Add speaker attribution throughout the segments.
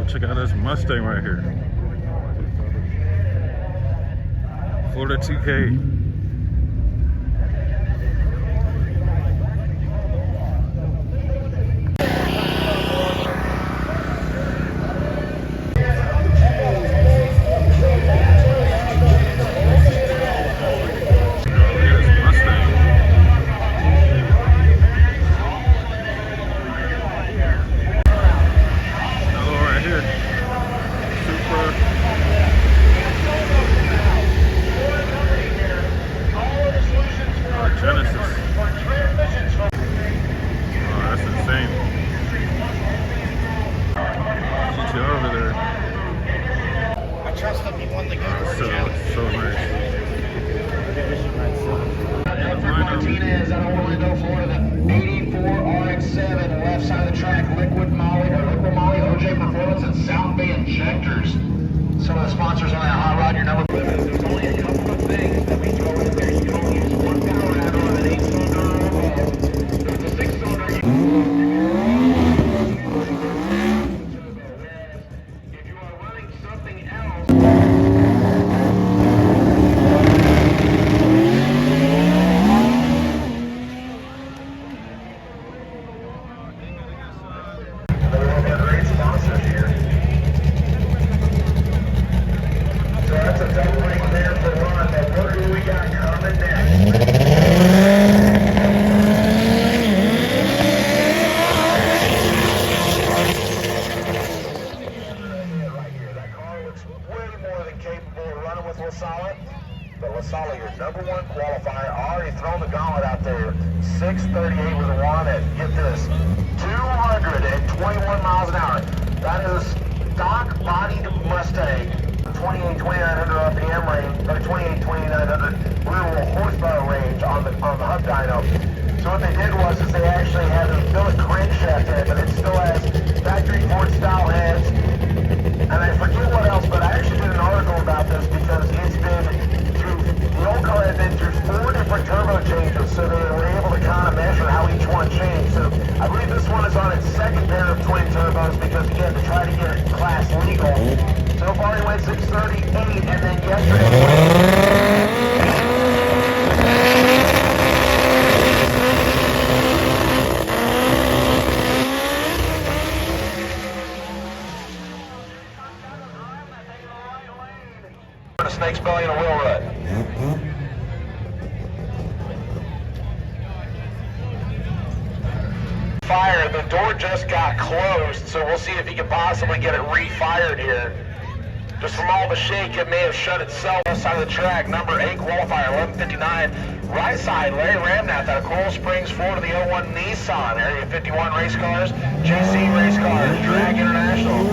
Speaker 1: Check out this Mustang right here. FL2K.
Speaker 2: Martinez out of Orlando, Florida. 84 RX-7, left side of the track, Liquid Molly, OJ Performance, and South Bay Injectors. Some of the sponsors on that hot rod, your number. There's only a couple of things that we throw in there. You can only use one power add on an 8-cylinder or above. There's a 6-cylinder. If you are running something else. Solid, your number one qualifier, already thrown the gauntlet out there. 638 was one at, get this, 221 miles an hour. That is a stock-bodied Mustang, 28-2900 RPM range, or 28-2900 rear-wheel horsepower range on the hub dyno. So what they did was they actually had still a crankshaft head, but it still has factory Ford style heads. And I forget what else, but I actually did an article about this because it's been the old car had been through 4 different turbo changes, so they were able to kind of measure how each one changed. So I believe this one is on its second pair of twin turbos because, again, to try to get it class legal. So far he went 638, and then yesterday a snake's belly and a wheel rut. Fire, the door just got closed, so we'll see if he can possibly get it refired here. Just from all the shake, it may have shut itself. Left side of the track, number 8 qualifier, 1159. Right side, Larry Ramnath out of Coral Springs, Florida, the 01 Nissan, Area 51 race cars, JC race cars, Drag International.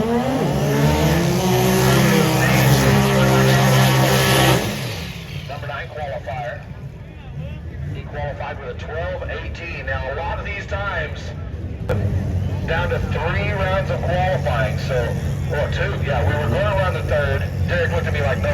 Speaker 2: Qualifier. He qualified with a 12:18. Now a lot of these times down to 3 rounds of qualifying. So, or 2. Yeah, we were going to run the 3rd. Derek looked at me like, no,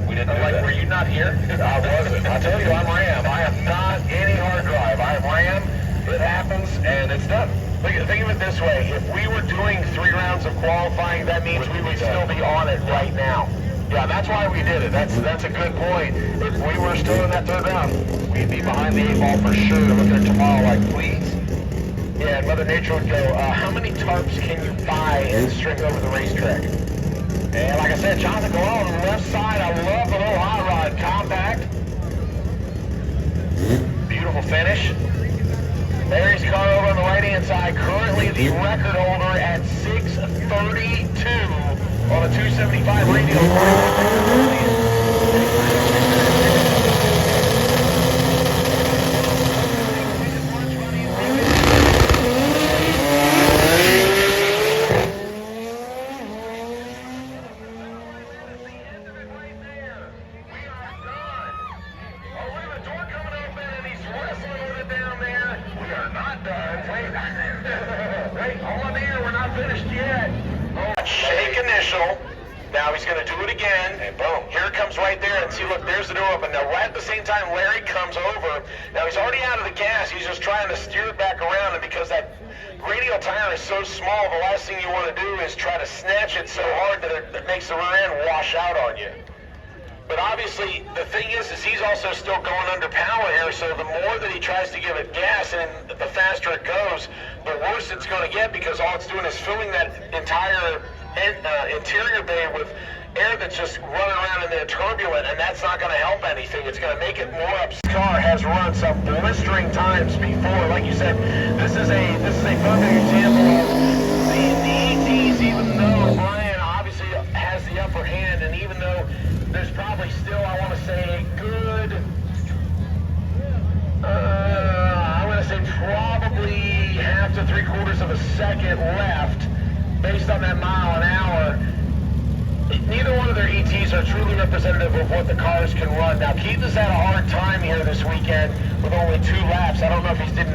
Speaker 2: we didn't. I'm like, were you not here? I wasn't. I tell you, I'm Ram. I am not any hard drive. I am Ram. It happens, and it's done. Think of it this way: if we were doing 3 rounds of qualifying, that means we would still be on it right now. Yeah, that's why we did it. That's a good point. If we were still in that 3rd round, we'd be behind the 8 ball for sure. Looking at tomorrow like, please. Yeah, Mother Nature would go, how many tarps can you buy and string over the racetrack? And like I said, Jonathan Galone on the left side, I love the little hot rod, compact. Beautiful finish. Larry's car over on the right-hand side, currently the record holder at 6:32 on a 275 radial. Wait, hold on there, we're not finished yet. Shake initial. Now he's going to do it again, and boom, here it comes right there, and see, look, there's the door open. Now, right at the same time, Larry comes over. Now, he's already out of the gas. He's just trying to steer it back around, and because that radial tire is so small, the last thing you want to do is try to snatch it so hard that it makes the rear end wash out on you. But obviously, the thing is he's also still going under power here, so the more that he tries to give it gas and the faster it goes, the worse it's going to get, because all it's doing is filling that entire interior bay with air that's just running around in there turbulent, and that's not going to help anything. It's going to make it more up. This car has run some blistering times before. Like you said, this is a perfect example of the ETs, even though Brian obviously has the upper hand, and even though there's probably still, I want to say, a good, I'm going to say probably half to 3/4 of a second left based on that mile an hour. Neither one of their ETs are truly representative of what the cars can run. Now, Keith has had a hard time here this weekend with only 2 laps. I don't know if he did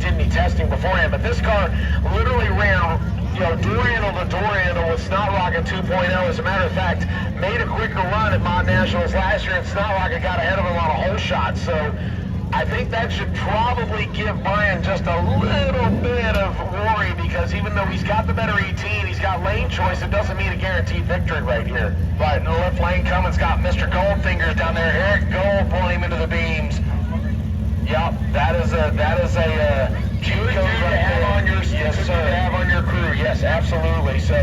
Speaker 2: any testing beforehand, but this car literally ran, door handle to door handle with Snot Rocket 2.0. As a matter of fact, made a quicker run at Mod Nationals last year, and Snot Rocket got ahead of him on a whole shot. So I think that should probably give Brian just a little bit of worry, because even though he's got the better ET and he's got lane choice, it doesn't mean a guaranteed victory right here. Right, in the left lane, Cummins got Mr. Goldfingers down there. Eric Gold pulling him into the beams. Yep, that is a cheat code to have on your, yes, sir, to have on your crew. Yes, absolutely. So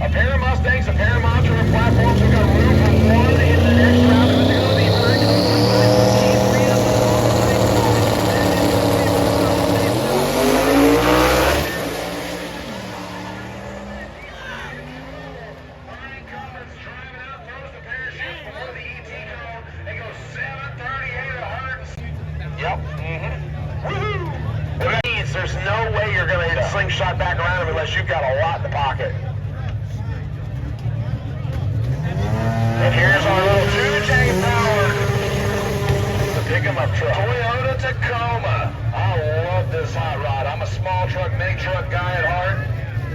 Speaker 2: a pair of Mustangs, a pair of modular platforms. We've got room for one in the next round. Who's it going to be? Very close. Yep. Woohoo! That means there's no way you're going to hit slingshot back around him unless you've got a lot in the pocket. And here's our little 2J powered to pick him up truck. Toyota Tacoma. I love this hot rod. I'm a small truck, mini truck guy at heart,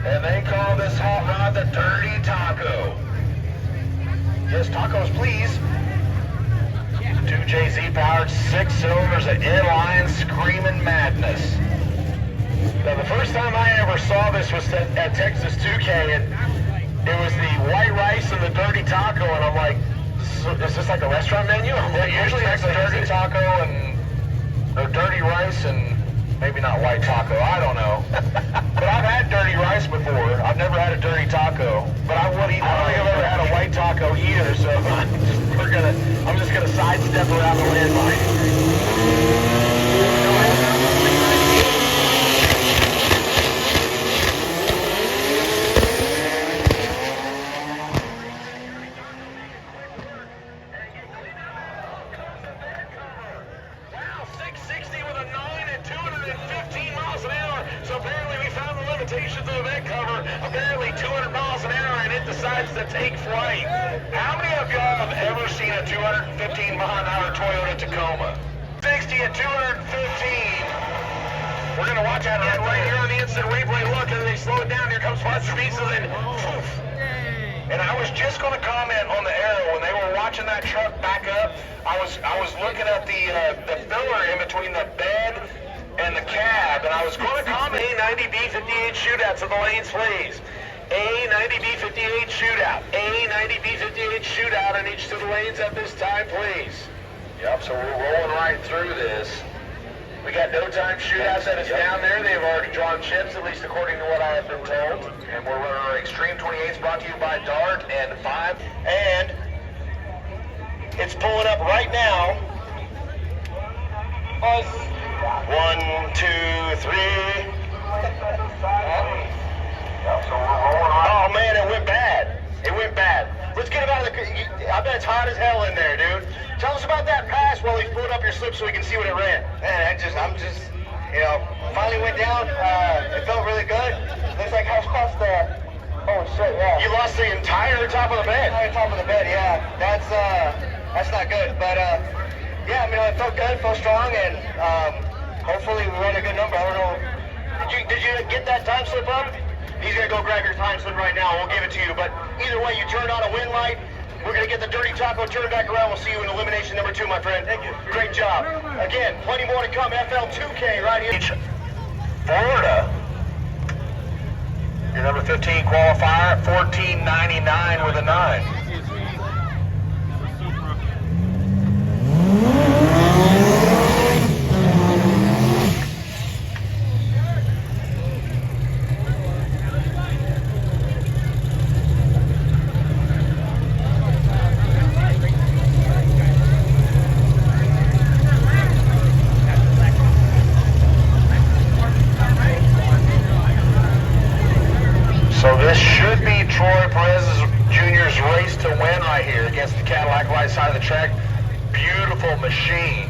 Speaker 2: and they call this hot rod the Dirty Taco. Yes, tacos, please. 2JZ powered, 6 cylinders of inline screaming madness. Now, the first time I ever saw this was at Texas 2K, and it was the white rice and the dirty taco, and I'm like, is this like a restaurant menu? Usually it's a dirty taco or dirty rice and maybe not white taco, I don't know. But I've had dirty rice before. I've never had a dirty taco, but I don't think I've ever had a white taco either, so I'm just gonna sidestep around the landmine. Wow, 660 with a 9 and 215 miles an hour. So apparently we found the limitations of the vent cover. Apparently 200 miles an hour, and it decides to take flight. How many of y'all have ever seen a 215 mile an hour Toyota Tacoma? 60 and 215. We're going to watch that right here on the instant replay. Look, and they slow it down. Here comes Foster Pieces, and poof. And I was just going to comment on the arrow when they were watching that truck back up. I was looking at the filler in between the bed and the cab, and I was going to comment A90B58 shootouts of the lanes, please. A90B58 shootout. A90B58 shootout in each of the lanes at this time, please. Yep, so we're rolling right through this. We got no time shootouts that is down there. They have already drawn chips, at least according to what I have been told. And we're running our Extreme 28s brought to you by Dart and 5. And it's pulling up right now. 1, 2, 3. Oh man, it went bad. It went bad. Let's get him out of the... I bet it's hot as hell in there, dude. Tell us about that pass while he's pulling up your slip so we can see what it ran. Man, I'm just, finally went down. It felt really good. Looks like I lost the... Oh shit, yeah. You lost the entire top of the bed. Entire top of the bed, yeah. That's not good. But yeah, it felt good, felt strong, and hopefully we run a good number. I don't know. Did you get that time slip up? He's going to go grab your time slip right now. We'll give it to you. But either way, you turned on a wind light. We're going to get the dirty taco turned back around. We'll see you in elimination number 2, my friend. Thank you. Great job. Again, plenty more to come. FL2K right here. Florida. Your number 15 qualifier at 14.99 with a 9. So this should be Troy Perez Jr.'s race to win right here against the Cadillac right side of the track. Beautiful machine.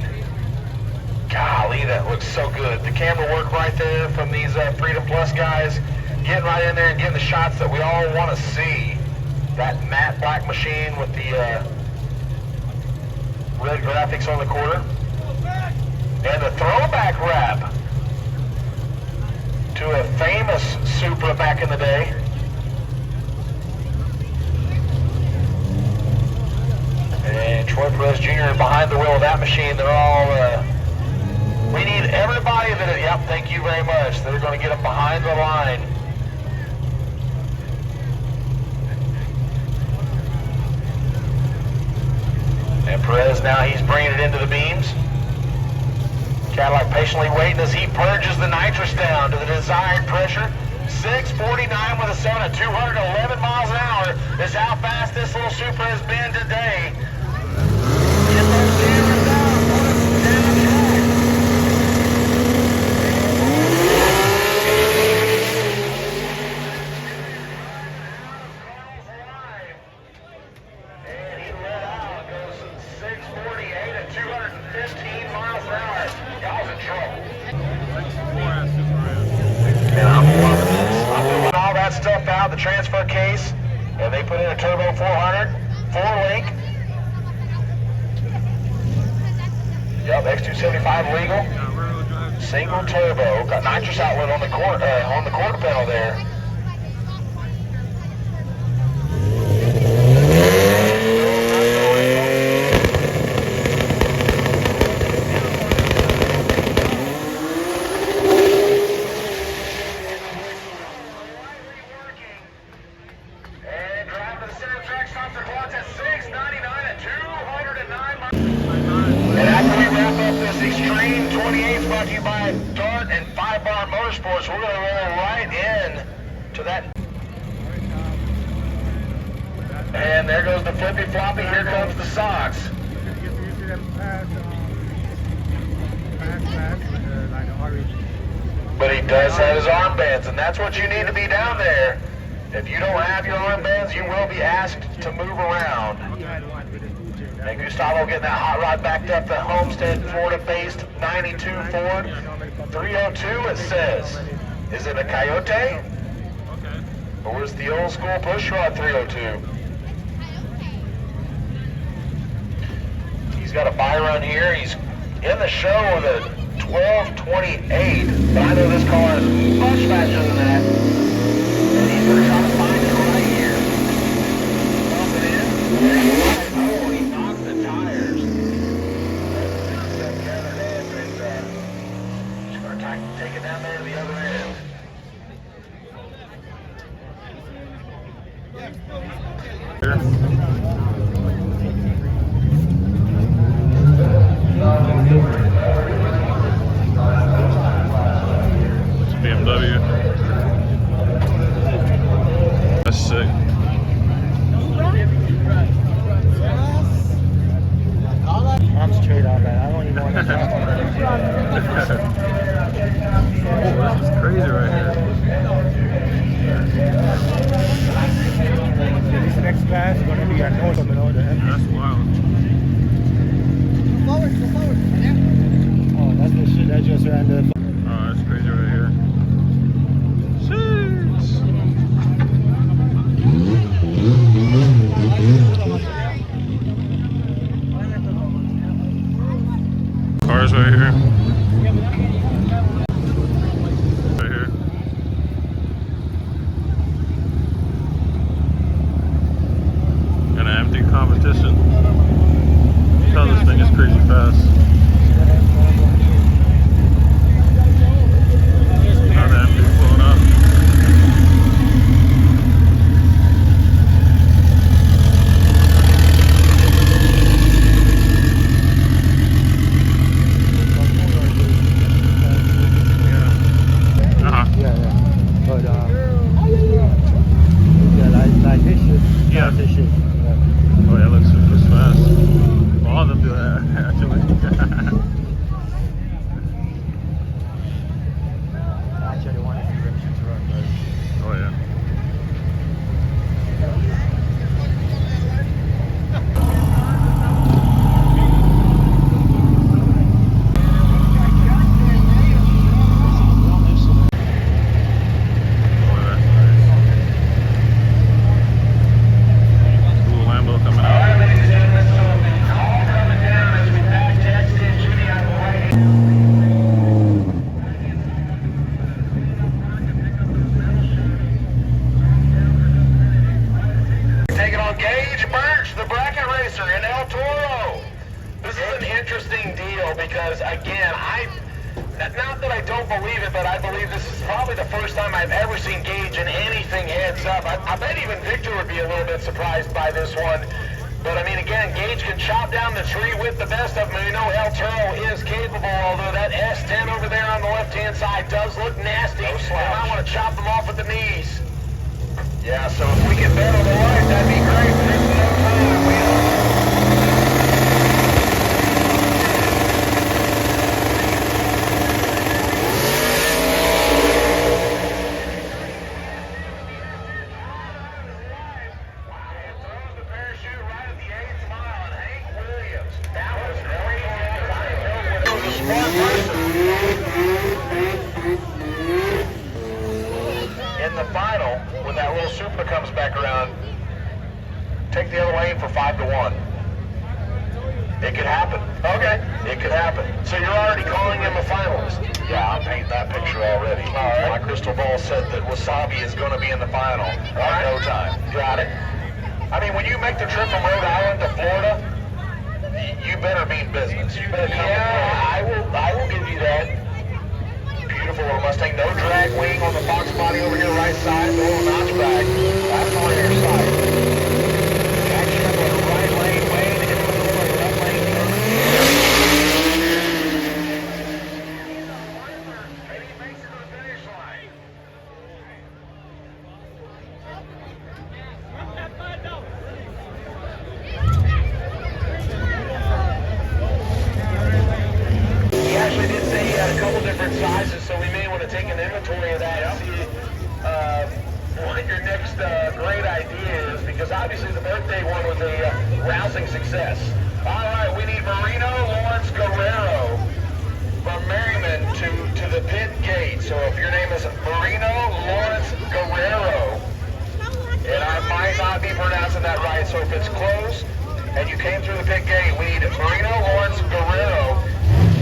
Speaker 2: Golly, that looks so good. The camera work right there from these Freedom Plus guys. Getting right in there and getting the shots that we all want to see. That matte black machine with the red graphics on the quarter. And the throwback wrap to a famous Supra back in the day. And Troy Perez Jr. behind the wheel of that machine. They're all, we need everybody that, yep, thank you very much. They're going to get them behind the line. And Perez now, he's bringing it into the beams. Cadillac patiently waiting as he purges the nitrous down to the desired pressure. 649 with a 7 at 211 miles an hour is how fast this little Supra has been today. Get those cameras out, put them down track. And he let out, goes 648 at 215 miles an hour. Y'all's in trouble. And I'm loving this. I'm moving all that stuff out, the transfer case, and they put in a Turbo 400, 4-link. Yep, X275 legal. Single turbo. Got nitrous outlet on the quarter panel there. Extreme 28 brought to you by Dart and 5-Bar Motorsports. We're going to roll right in to that. And there goes the flippy floppy. Here comes the socks. But he does have his armbands, and that's what you need to be down there. If you don't have your armbands, you will be asked to move around. And Gustavo getting that hot rod backed up, the Homestead, Florida-based 92 Ford 302, it says. Is it a Coyote? Okay. Or is the old school pushrod 302? He's got a Byron here. He's in the show with a 1228, but I know this car is much faster than that. And he's going to try to find it right here. Bump it in. Oh, he knocked the tires. Just going to take it down there to the other end.
Speaker 1: BMW. That's sick.
Speaker 3: I'm straight on that. I don't even want to talk about it.
Speaker 1: Oh, this is crazy right here.
Speaker 3: This next class is going to be at North of
Speaker 1: That's wild.
Speaker 3: Go forward. Oh, that's the shit that just ran the.
Speaker 1: Oh, that's crazy right here. Cars right here. Right here. efficient. Tell this thing is crazy fast. Now the MP's blowing up.
Speaker 3: Yeah, but yeah, like this shit.
Speaker 1: Yeah.
Speaker 3: This shit. Yeah.
Speaker 1: Oh yeah, looks fast. All of them do that actually.
Speaker 3: Actually, one of the directions to run, but
Speaker 1: Oh yeah.
Speaker 2: Taking on Gage Birch, the bracket racer in El Toro. This is an interesting deal because, again, not that I don't believe it, but I believe this is probably the first time I've ever seen Gage in anything heads up. I bet even Victor would be a little bit surprised by this one. But, I mean, again, Gage can chop down the tree with the best of them. We know El Toro is capable, although that S10 over there on the left-hand side does look nasty. No slouch. I want to chop them off at the knees. Yeah, so if we can bet on the right, that'd be great, but there's no time. We throws the parachute right at the 8th mile, and Hank Williams. That was crazy, because I know when it was a smart person. In the final, when that little super comes back around, take the other lane for 5-1. It could happen. Okay, it could happen. So you're already calling him a finalist? Yeah, I'm painting that picture already. All right. My crystal ball said that Wasabi is going to be in the final. All right. No time. Got it. I mean, when you make the trip from Rhode Island to Florida, you better mean business. You better come. Yeah, I will give you that. Beautiful little Mustang. No drag wing on the box body over here, right side. The little notchback. That's the rear side. Action on the right lane, Wayne. In the middle of the left lane. And he makes it to the finish line. He actually did say he had a couple different sizes, so we may want to take an inventory of that and see what your next great idea is, because obviously the birthday one was a rousing success. All right, we need Marino Lawrence Guerrero from Merriman to the pit gate. So if your name is Marino Lawrence Guerrero, and I might not be pronouncing that right, so if it's close and you came through the pit gate, we need Marino Lawrence Guerrero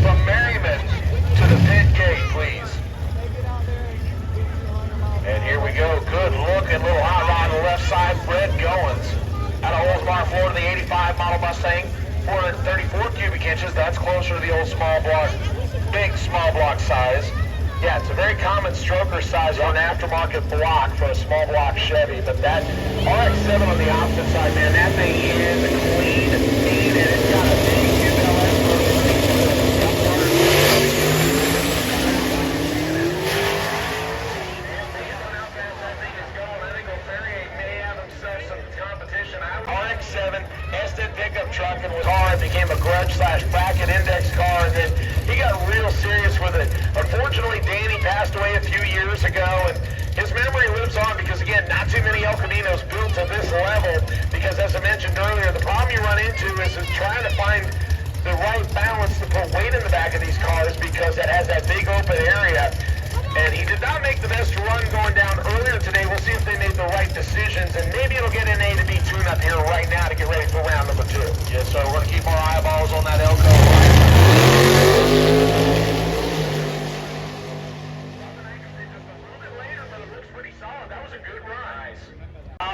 Speaker 2: from Merriman to the pit gate, please. And here we go. Good looking little hot rod on the left side. Fred Goins out of Oldsmar, Florida, the 85 model Mustang, 434 cubic inches. That's closer to the old small block, big small block size. Yeah, it's a very common stroker size for an aftermarket block for a small block Chevy. But that RX-7 on the opposite side, man, that thing is clean, neat, and it's got a big ULS motor. RX-7 Ested pickup truck and was car. It became a grudge/bracket index car, and then he got real serious with it. Unfortunately, Danny passed away a few years ago, and his memory lives on because, again, not too many El Caminos built to this level. Because, as I mentioned earlier, the problem you run into is trying to find the right balance to put weight in the back of these cars, because it has that big open area. And he did not make the best run going down earlier today. We'll see if they made the right decisions, and maybe it'll get an A to B tune-up here right now to get ready for round number 2. Yes, sir. We're going to keep our eyeballs on that Elko.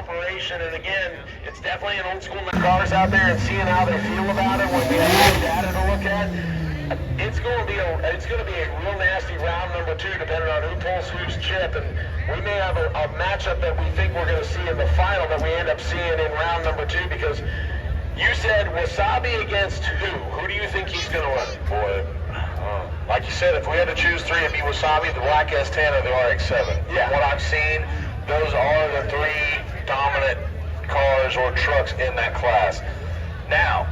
Speaker 2: operation. And again, it's definitely an old school cars out there, and seeing how they feel about it when we have more data to look at. It's going to be a real nasty round number 2, depending on who pulls whose chip, and we may have a matchup that we think we're going to see in the final that we end up seeing in round number 2, because you said Wasabi against who? Who do you think he's going to win? Boy, like you said, if we had to choose 3, it'd be Wasabi, the Black S10, or the RX-7. Yeah. From what I've seen, those are the 3 dominant cars or trucks in that class. Now,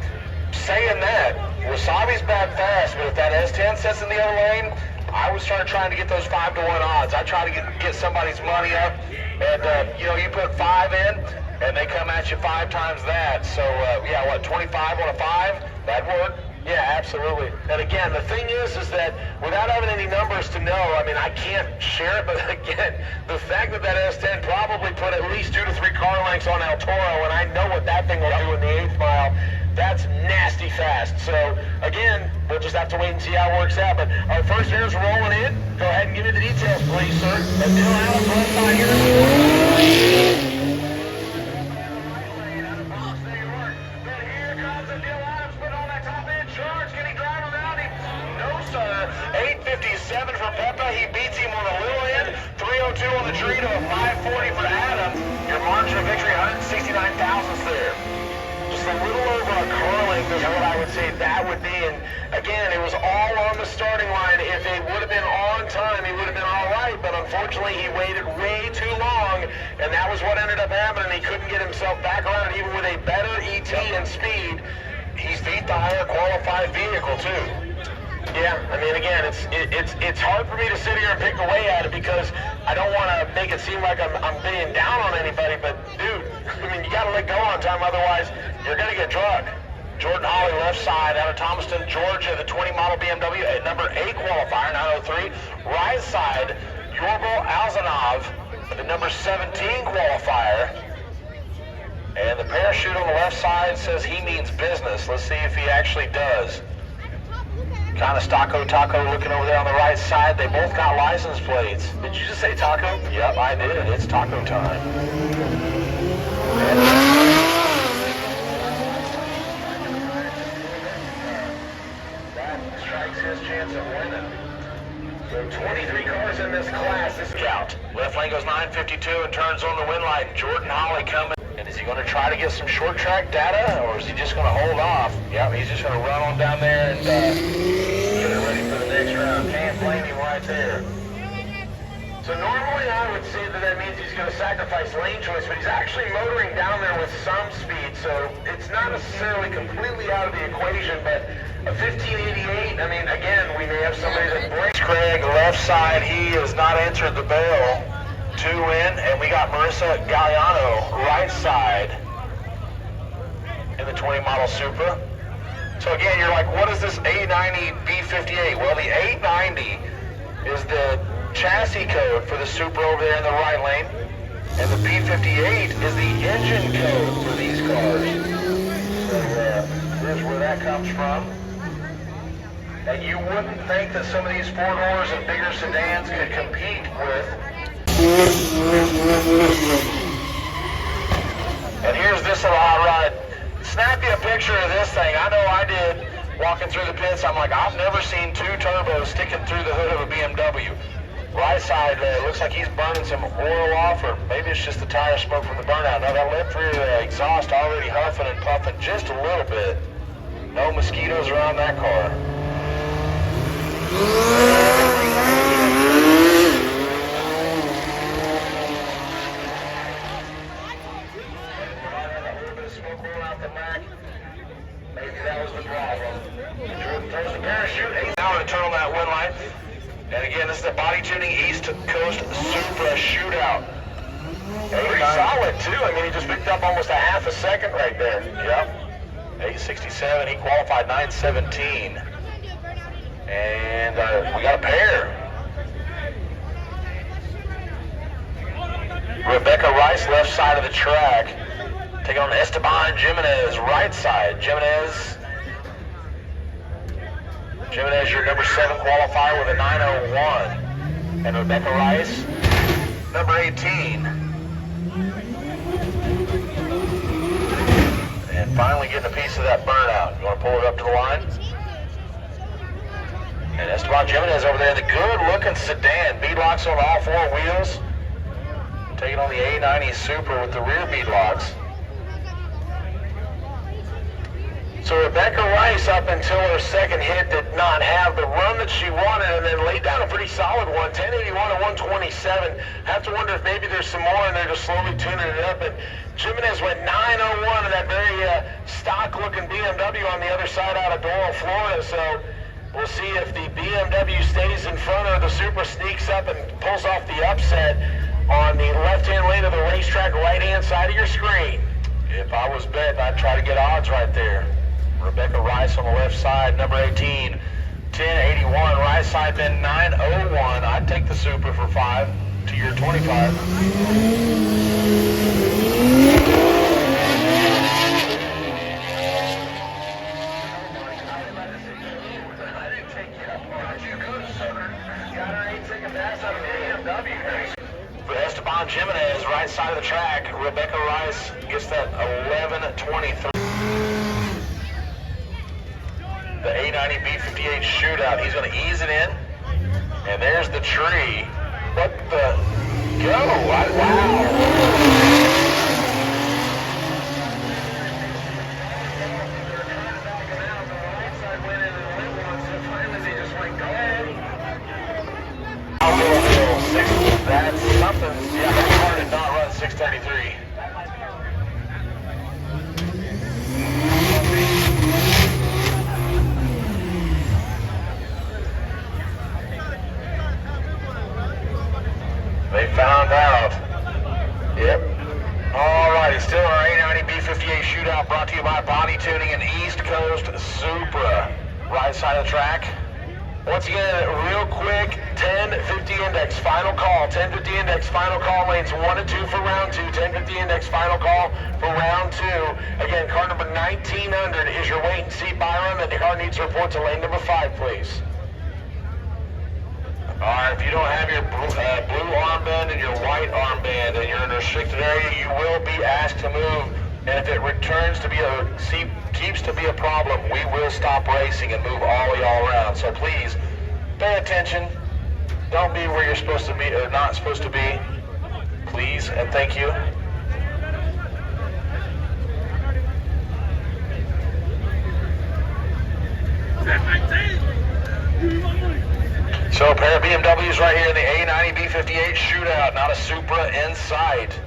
Speaker 2: saying that, Wasabi's bad fast, but if that S10 sits in the other lane, I would start trying to get those 5-to-1 odds. I try to get somebody's money up, and you put 5 in, and they come at you 5 times that. So yeah, what, 25 on a 5? That'd work. Yeah, absolutely. And again, the thing is that without having any numbers to know, I mean, I can't share it, but again, the fact that that S10 probably put at least 2 to 3 car lengths on El Toro, and I know what that thing will do in the 8th mile, that's nasty fast. So again, we'll just have to wait and see how it works out. But our first air's rolling in. Go ahead and give me the details, please, sir. And Bill Adams left side here. But here comes a Bill Adams putting on that top end charge. Can he drive around him? No, sir. 8:57 for Peppa. He beats him on the little end. 3:02 on the tree to a 5:40 for Adam. Your margin of victory, 169 thousandths there. Just a little over a car length is what I would say that would be. And again, it was all on the starting line. If it would have been on time, he would have been all right. But unfortunately, he waited way too long, and that was what ended up happening. He couldn't get himself back around, even with a better ET and speed. He's beat the higher qualified vehicle too. Yeah, I mean, again, it's hard for me to sit here and pick away at it, because I don't want to make it seem like I'm being down on anybody, but dude, I mean, you got to let go on time, otherwise you're going to get drugged. Jordan Holly, left side, out of Thomaston, Georgia, the 20 model BMW, at number 8 qualifier, 903. Right side, Yorgel Alzanov, the number 17 qualifier. And the parachute on the left side says he means business. Let's see if he actually does. Kind of Taco looking over there on the right side. They both got license plates. Did you just say Taco? Yep, I did. It's taco time. That strikes his chance of winning. So 23 cars in this class. This count. Left lane goes 9:52 and turns on the win light. Jordan Holly coming. And is he going to try to get some short track data, or is he just going to hold off? Yep, he's just going to run on down there and get it ready for the next round. Can't blame him right there. So normally I would say that means he's going to sacrifice lane choice, but he's actually motoring down there with some speed, so it's not necessarily completely out of the equation, but a 1588, I mean, again, we may have somebody that breaks. Craig, left side, he has not answered the bell. 2 in, and we got Marissa Galliano, right side, in the 20 model Supra. So again, you're like, what is this 890 B58? Well, the 890 is the chassis code for the Supra over there in the right lane, and the B58 is the engine code for these cars. So there's where that comes from. And you wouldn't think that some of these 4-doors and bigger sedans could compete with. And here's this little hot rod. Snap you a picture of this thing. I know I did walking through the pits. I'm like, I've never seen 2 turbos sticking through the hood of a BMW. Right side, looks like he's burning some oil off, or maybe it's just the tire smoke from the burnout. No, that left rear exhaust already huffing and puffing just a little bit. No mosquitoes around that car. Maybe that was the problem. Throws the parachute. Now to turn on that win line. And again, this is the body tuning East Coast Supra shootout. Pretty solid too. I mean, he just picked up almost a half a second right there. Yep. 867. He qualified 917. And we got a pair. Rebecca Rice, left side of the track. Taking on Esteban Jimenez, right side. Jimenez, your number 7 qualifier with a 901. And Rebecca Rice, number 18. that burnout. You want to pull it up to the line? And Esteban Jimenez over there in the good-looking sedan. Beadlocks on all four wheels. Taking on the A90 Super with the rear beadlocks. So Rebecca Rice, up until her second hit, did not have the run that she wanted, and then laid down a pretty solid one, 1081 and 127. Have to wonder if maybe there's some more, and they're just slowly tuning it up. And Jimenez went 901 in that very stock-looking BMW on the other side out of Doral, Florida. So we'll see if the BMW stays in front or the Supra sneaks up and pulls off the upset on the left-hand lane of the racetrack, right-hand side of your screen. If I was betting, I'd try to get odds right there. Rebecca Rice on the left side, number 18, 1081. Right side been 901. I'd take the Supra for 5 to your 25. I didn't take you up. You good, sucker. Got her 8-second pass out of the BMW. For Esteban Jimenez, right side of the track, Rebecca Rice gets that 11:23. The A90 B58 shootout. He's going to ease it in. And there's the tree. What the? Go! Wow! That's something. Yeah, that car did not run 633. They found out. Yep. Alrighty, still our A90 B58 shootout brought to you by Body Tuning and East Coast Supra. Right side of the track. Once again, real quick, 1050 index, final call. 1050 index, final call, lanes 1 and 2 for round 2. 1050 index, final call for round 2. Again, car number 1900 is your wait and see Byron, and the car needs to report to lane number 5, please. Alright, if you don't have your blue armband and your white armband and you're in a restricted area, you will be asked to move. And if it returns to be keeps to be a problem, we will stop racing and move all of y'all around. So please, pay attention. Don't be where you're supposed to be or not supposed to be. Please and thank you. So a pair of BMWs right here in the A90 B58 shootout, not a Supra in sight.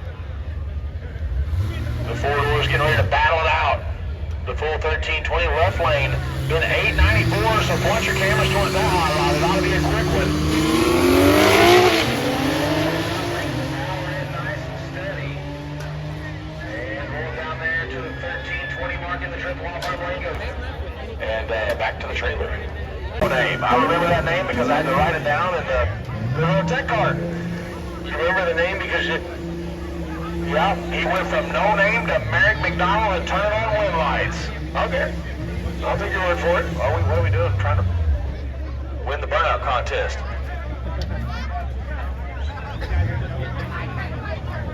Speaker 2: The four doors getting ready to battle it out. The full 1320 left lane, been 894, so point your cameras towards that hot rod. It ought to be a quick one. Nice and steady. And roll down there to the 1320 mark in the triple off our lane. And back to the trailer. Name. I remember that name because I had to write it down in the little tech card. You remember the name because he went from no name to Merrick McDonald and turn on wind lights. Okay. I'll take your word for it. What are we doing? Trying to win the burnout contest.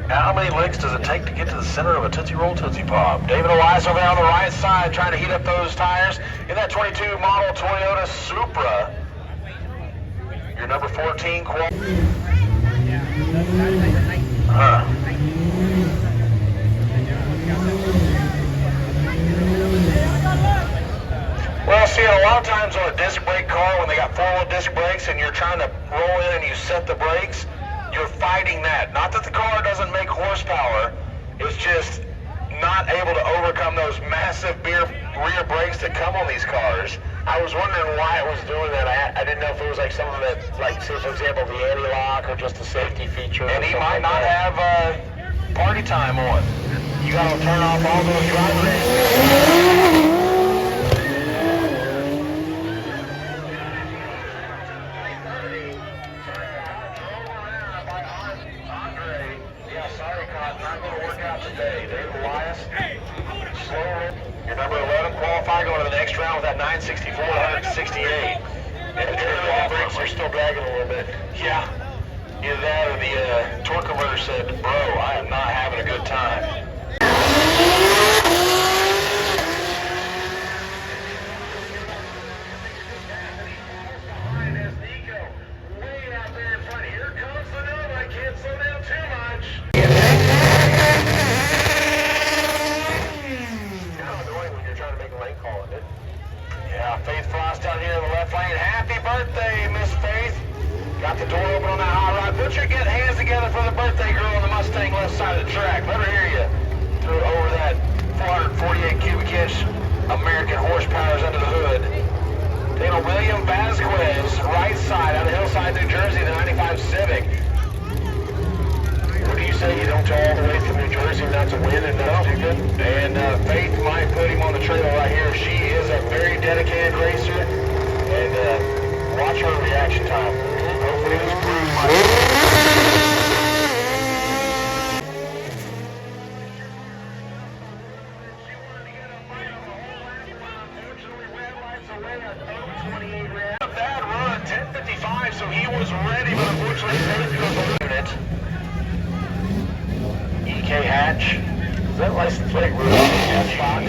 Speaker 2: How many legs does it take to get to the center of a Tootsie Roll Tootsie Pop? David Elias over there on the right side trying to heat up those tires in that 22 model Toyota Supra. Your number 14 qual. Well, see, a lot of times on a disc brake car, when they got four-wheel disc brakes and you're trying to roll in and you set the brakes, you're fighting that. Not that the car doesn't make horsepower, it's just not able to overcome those massive rear brakes that come on these cars. I was wondering why it was doing that. I didn't know if it was like something that, like, say for example, the anti-lock or just a safety feature. And he might not have party time on. You gotta turn off all those drivers. Today, David Elias, slow. Your number 11 qualifier going to the next round with that 964, 168. And the trailer brakes are still dragging a little bit. Yeah. Either that or the torque converter said, bro, I am not having a good time. inch American horsepower under the hood. Taking a William Vasquez, right side, out of Hillside, New Jersey, the 95 Civic. What do you say? You don't go all the way from New Jersey not to win and not do good? And Faith might put him on the trail right here. She is a very dedicated racer. And watch her reaction time. Hopefully this proves bad run, 10:55, so he was ready, but unfortunately Faith goes on the unit. EK Hatch. Is that license plate? Hatch Fox.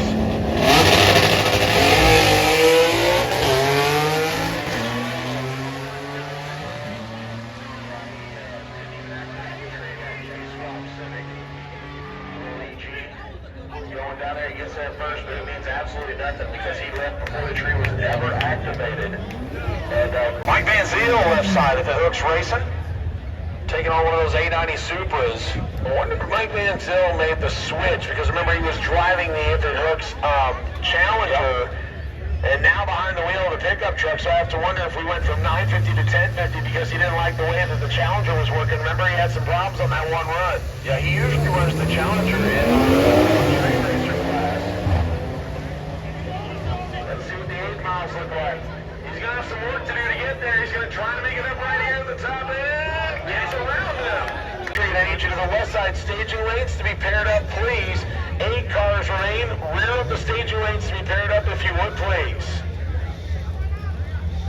Speaker 2: Going down there, he gets there first, but it means absolutely nothing because he left before the tree was ever activated. And Mike Van Zyl left side at the Hooks Racing. Taking on one of those A90 Supras. I wonder if Mike Van Zyl made the switch, because remember he was driving the Infinite Hooks Challenger, and now behind the wheel of the pickup truck, so I have to wonder if we went from 950 to 1050 because he didn't like the way that the Challenger was working. Remember he had some problems on that one run. Yeah, he usually runs the Challenger in street racer class. Let's see what the 8 miles look like. He's going to have some work to do to get there. He's going to try to make it up right here at the top end. He's around him. I need you to the west side staging lanes to be paired up, please. 8 cars remain. Rear up the staging lanes to be paired up if you would, please.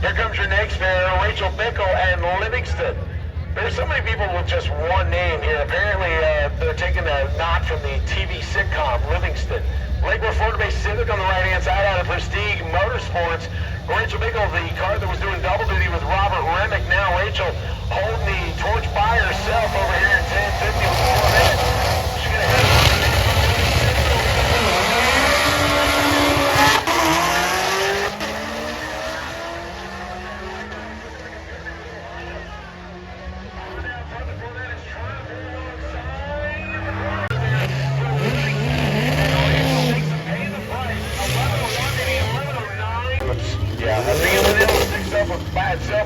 Speaker 2: Here comes your next pair, Rachel Bickle and Livingston. There's so many people with just one name here. Apparently, they're taking a nod from the TV sitcom Livingston. Lakewood Florida Bay Civic on the right-hand side out of Prestige Motorsports. Rachel Bickle, the car that was doing double duty with Robert Remick. Now Rachel holding the torch by herself over here at 10:50 with 4 minutes. She's going to head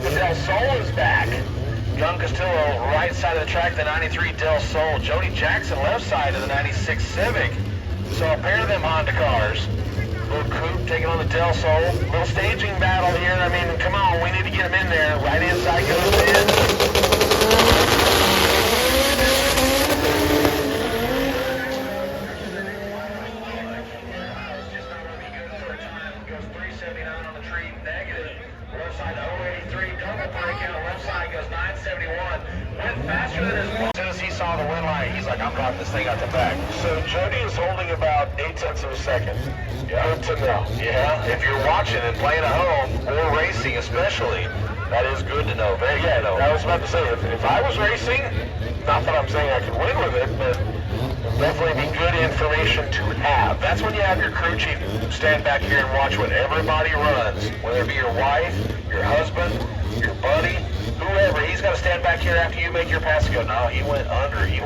Speaker 2: Del Sol is back. Young Castillo, right side of the track, the 93 Del Sol. Jody Jackson, left side of the 96 Civic. So a pair of them Honda cars. Little coupe taking on the Del Sol. Little staging battle here. I mean, come on, we need to get them in there. Right hand side goes in. I'm got this thing out the back. So Jody is holding about 0.8 of a second. Yeah. Good to know. Yeah. If you're watching and playing at home or racing especially, that is good to know. Very good to know. I was about to say, if I was racing, not that I'm saying I could win with it, but definitely be good information to have. That's when you have your crew chief stand back here and watch what everybody runs, whether it be your wife, your husband, your buddy, whoever. He's got to stand back here after you make your pass and go, no, he went under, he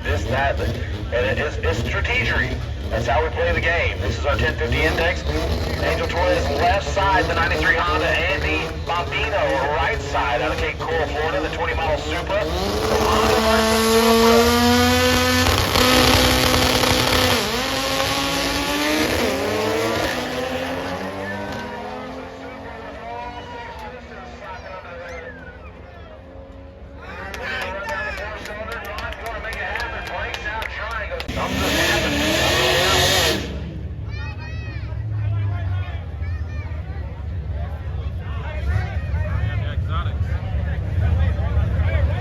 Speaker 2: this, that, and it's strategery. That's how we play the game. This is our 1050 index. Angel Torres left side, the 93 Honda. Andy Bombino right side out of Cape Coral, Florida, the 20 model Supra. So Honda versus Supra.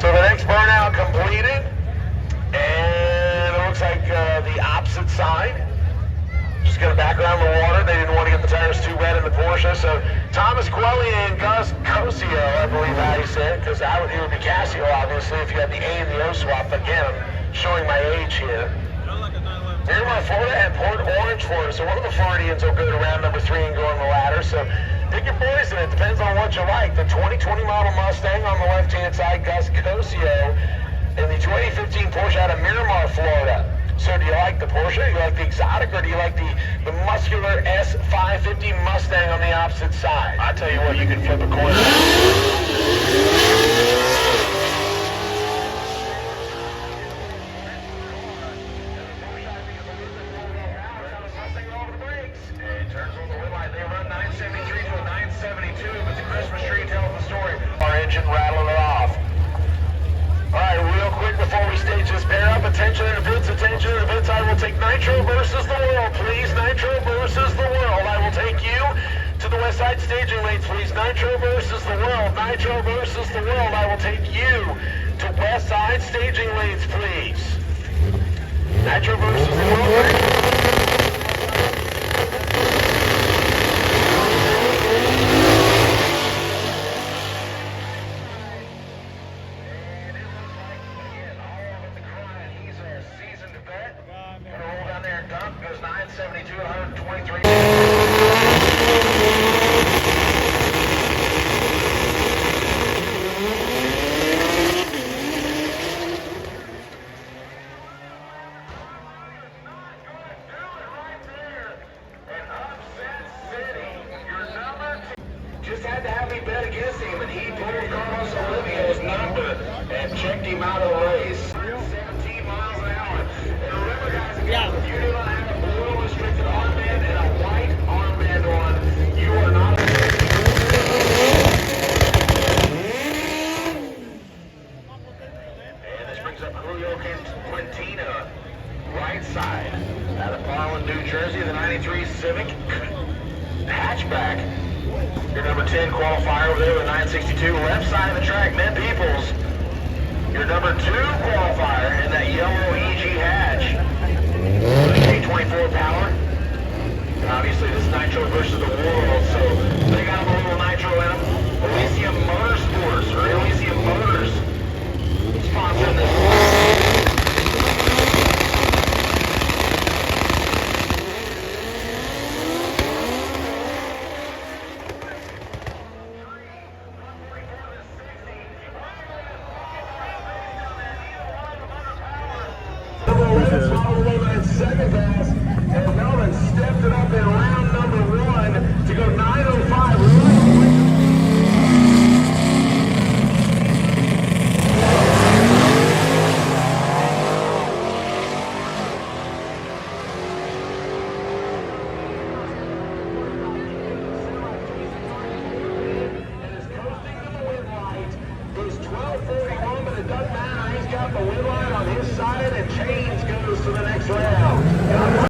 Speaker 2: So the next burnout completed, and it looks like the opposite side. Just going to back around the water. They didn't want to get the tires too wet in the Porsche. So Thomas Quelly and Gus Cosio, I believe how you said, because it would be Casio, obviously, if you had the A and the O swap. Again, I'm showing my age here. Miramar, Florida, and Port Orange, Florida. So one of the Floridians will go to round number 3 and go on the ladder. So pick your poison. It depends on what you like. The 2020 model Mustang on the left-hand side, Gus Cosio, and the 2015 Porsche out of Miramar, Florida. So do you like the Porsche, do you like the exotic, or do you like the muscular S550 Mustang on the opposite side? I tell you what, you can flip a coin. Turns on the red light. They run 973 to a 972, but the Christmas tree tells the story. Our engine rattling it off. All right, real quick before we stage this pair up, attention events, I will take Nitro versus the world, please. Nitro versus the world. I will take you to the west side staging lanes, please. Nitro versus the world. Nitro versus the world. I will take you to west side staging lanes, please. Nitro versus the world. Goes 972, 123. Just had to have me bet against him, and he pulled Carlos Olivier's number and checked him out of the race. 17 miles an hour. And remember, guys, if you do not have a blue restricted armband and a white armband on, you are not. And this brings up Julio Quintina, right side, out of Farland, New Jersey, the 93 Civic hatchback. Your number 10 qualifier over there with 962, left side of the track, Ned Peoples. Your number 2 qualifier in that yellow EG hatch. K24 power. And obviously this Nitro versus the world, so they got a little Nitro in them. Elysium Motorsports, or Elysium Motors, sponsoring this. Second pass, and Melvin stepped it up in round number 1 to go 905. And is coasting to the wind light. Goes 12:41, but it doesn't matter. He's got the wind light on his side, and Chains goes to the next round.